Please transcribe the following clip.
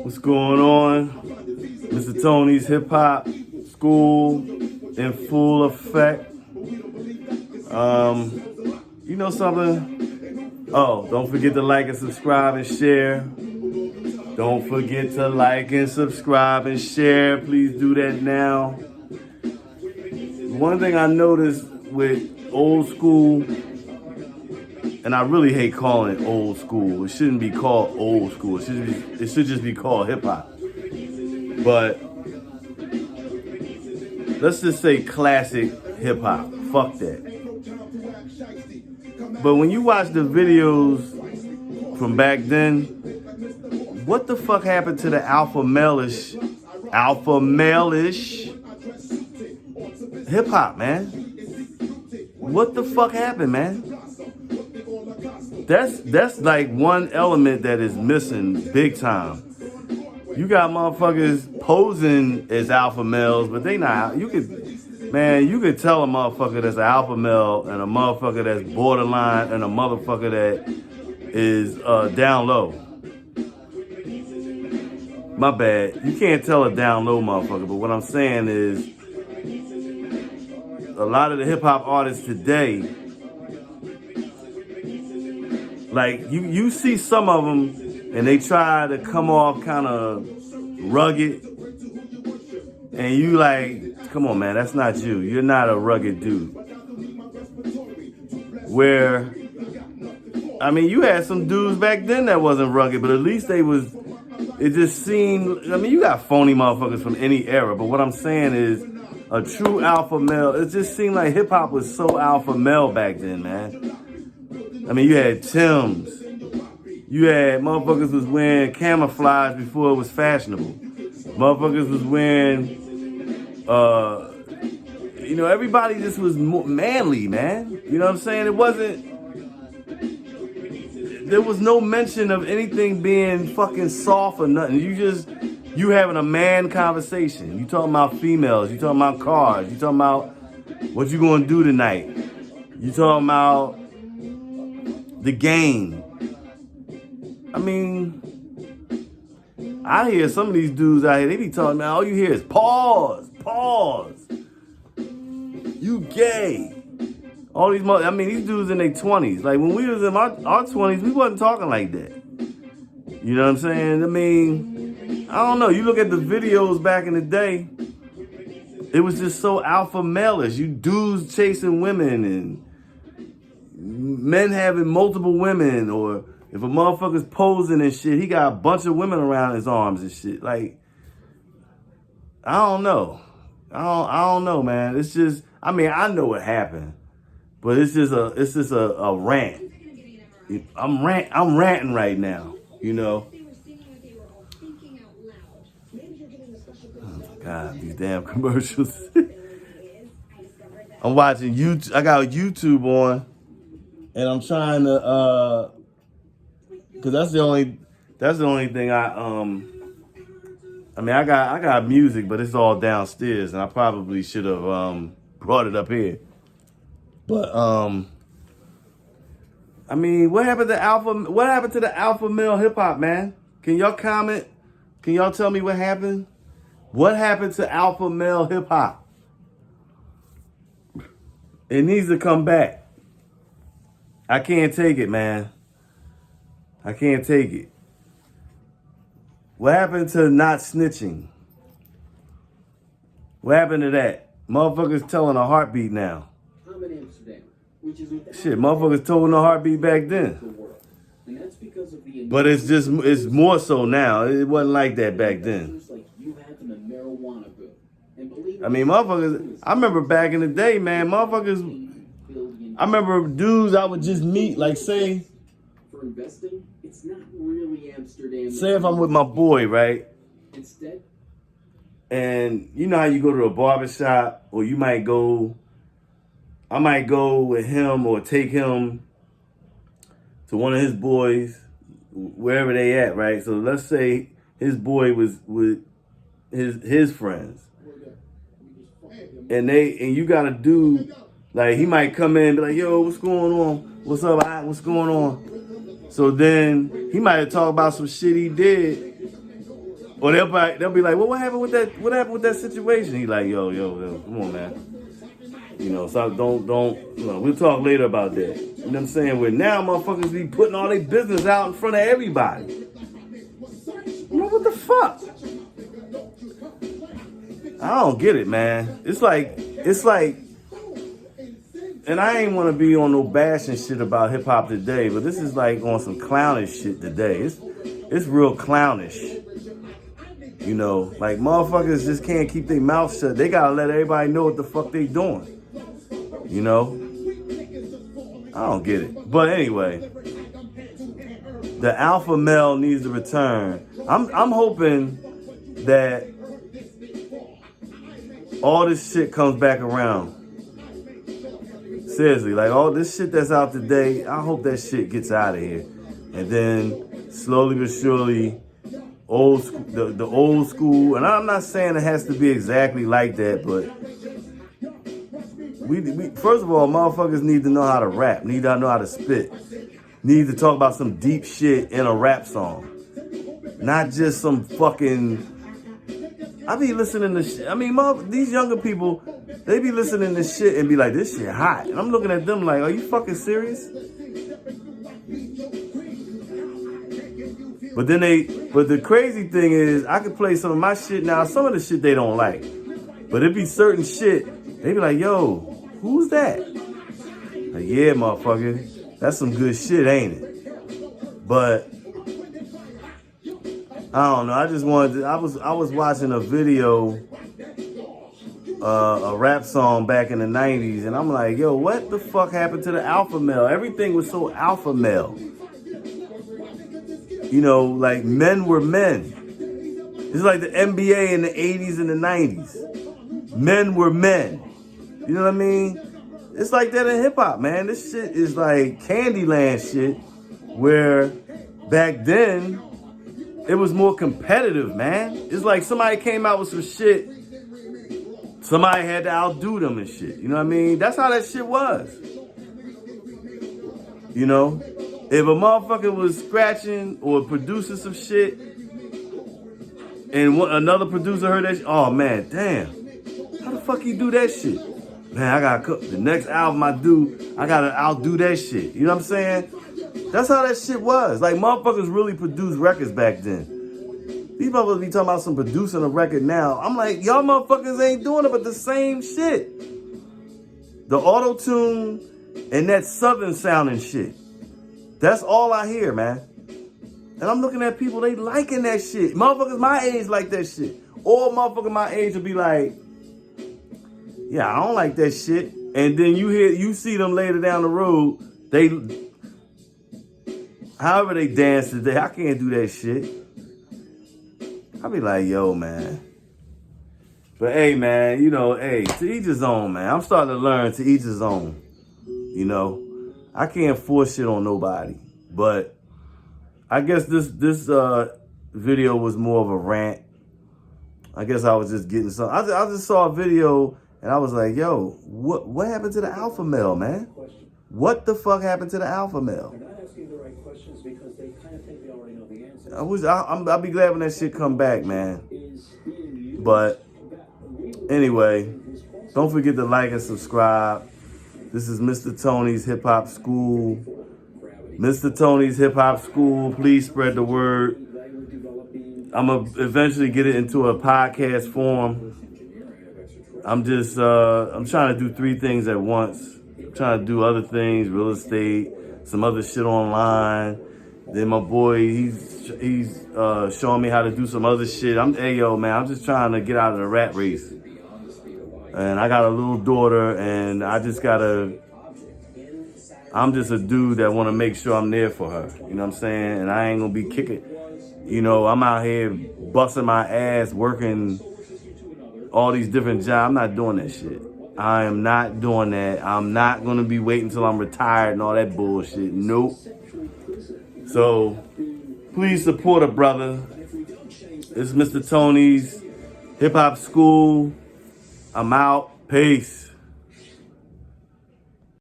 What's going on? Mr. Tony's Hip Hop School in full effect. You know something? Oh, don't forget to like and subscribe and share. Don't forget to like and subscribe and share. Please do that now. One thing I noticed with old school, and I really hate calling it old school. It shouldn't be called old school. It should just be called hip hop. But let's just say classic hip hop. Fuck that. But when you watch the videos from back then, what the fuck happened to the alpha male-ish hip hop, man? What the fuck happened, man? That's like one element that is missing big time. You got motherfuckers posing as alpha males, but they not. You could tell a motherfucker that's an alpha male and a motherfucker that's borderline and a motherfucker that is down low. My bad. You can't tell a down low motherfucker, but what I'm saying is a lot of the hip hop artists today, like you see some of them and they try to come off kind of rugged, and you like, come on, man, that's not you. You're not a rugged dude. Where, I mean, you had some dudes back then that wasn't rugged, but at least it just seemed, I mean, you got phony motherfuckers from any era, but what I'm saying is a true alpha male, it just seemed like hip hop was so alpha male back then, man. I mean, you had Timbs. You had motherfuckers was wearing camouflage before it was fashionable. Motherfuckers was wearing, everybody just was manly, man. You know what I'm saying? There was no mention of anything being fucking soft or nothing. You having a man conversation. You talking about females. You talking about cars. You talking about what you gonna do tonight. You talking about the game. I mean, I hear some of these dudes out here, they be talking about, all you hear is pause. You gay. All these these dudes in their 20s. Like when we was in our 20s, we wasn't talking like that. You know what I'm saying? I mean, I don't know. You look at the videos back in the day, it was just so alpha male-ish. You dudes chasing women and men having multiple women, or if a motherfucker's posing and shit, he got a bunch of women around his arms and shit. Like, I don't know. I don't know, man. It's just, I mean, I know what happened, but it's just a rant. I'm ranting right now, you know. Oh my God, these damn commercials. I'm watching YouTube. I got YouTube on, and I'm trying to, cause that's the only thing I got music, but it's all downstairs, and I probably should have brought it up here. But I mean, what happened to the alpha male hip hop, man? Can y'all comment? Can y'all tell me what happened? What happened to alpha male hip hop? It needs to come back. I can't take it, man. I can't take it. What happened to not snitching? What happened to that? Motherfuckers telling a heartbeat now. Shit, motherfuckers told a heartbeat back then. But it's more so now. It wasn't like that back then. I mean, motherfuckers, I remember back in the day, man, motherfuckers, I remember dudes I would just meet, like say if I'm with my boy, right? And you know how you go to a barbershop, or I might go with him or take him to one of his boys, wherever they at, right? So let's say his boy was with his friends. And you got a dude, like he might come in and be like, yo, what's going on? What's up? What's going on? So then he might talk about some shit he did. Or they'll be like, well, what happened with that? What happened with that situation? He like, yo, come on, man. You know, so don't. You know, we'll talk later about that. You know what I'm saying? Where now motherfuckers be putting all their business out in front of everybody. You know what the fuck? I don't get it, man. It's like, and I ain't want to be on no bashing shit about hip hop today, but this is like on some clownish shit today. It's real clownish. You know, like motherfuckers just can't keep their mouth shut. They gotta let everybody know what the fuck they doing. You know? I don't get it. But anyway, the alpha male needs to return. I'm hoping that all this shit comes back around. Seriously, like all this shit that's out today, I hope that shit gets out of here. And then slowly but surely, the old school, and I'm not saying it has to be exactly like that, but we first of all, motherfuckers need to know how to rap, need to know how to spit, need to talk about some deep shit in a rap song, not just some fucking. I be listening to shit. I mean, these younger people, they be listening to shit and be like, this shit hot. And I'm looking at them like, are you fucking serious? But the crazy thing is, I can play some of my shit now. Some of the shit they don't like. But it be certain shit, they be like, yo, who's that? Like, yeah, motherfucker, that's some good shit, ain't it? But I don't know. I just wanted to, I was watching a video, a rap song back in the 90s, and I'm like, yo, what the fuck happened to the alpha male? Everything was so alpha male. You know, like men were men. It's like the NBA in the 80s and the 90s. Men were men. You know what I mean? It's like that in hip hop, man. This shit is like Candyland shit, where back then, it was more competitive, man. It's like somebody came out with some shit. Somebody had to outdo them and shit. You know what I mean? That's how that shit was. You know? If a motherfucker was scratching or producing some shit, and another producer heard that shit, oh man, damn. How the fuck you do that shit? Man, I gotta the next album I do, I gotta outdo that shit. You know what I'm saying? That's how that shit was. Like, motherfuckers really produced records back then. These motherfuckers be talking about some producing a record now. I'm like, y'all motherfuckers ain't doing it but the same shit. The auto-tune and that southern sounding shit. That's all I hear, man. And I'm looking at people, they liking that shit. Motherfuckers my age like that shit. Or motherfuckers my age will be like, yeah, I don't like that shit. And then you see them later down the road, however they dance today, I can't do that shit. I be like, yo, man. But hey, man, you know, hey, to each his own, man. I'm starting to learn to each his own. You know, I can't force shit on nobody. But I guess this video was more of a rant. I guess I was just getting some. I just saw a video and I was like, yo, what happened to the alpha male, man? What the fuck happened to the alpha male? They're not asking the right questions because they kind of think they already know the answers. I'll be glad when that shit come back, man. But anyway, don't forget to like and subscribe. This is Mr. Tony's Hip Hop School. Mr. Tony's Hip Hop School. Please spread the word. I'm going to eventually get it into a podcast form. I'm trying to do 3 things at once. I'm trying to do other things, real estate, some other shit online. Then my boy, he's showing me how to do some other shit. Hey, yo, man, I'm just trying to get out of the rat race. And I got a little daughter, and I'm just a dude that want to make sure I'm there for her. You know what I'm saying? And I ain't going to be kicking. You know, I'm out here busting my ass, working all these different jobs. I'm not doing that shit. I am not doing that. I'm not going to be waiting until I'm retired and all that bullshit. Nope. So, please support a brother. It's Mr. Tony's Hip Hop School. I'm out. Peace.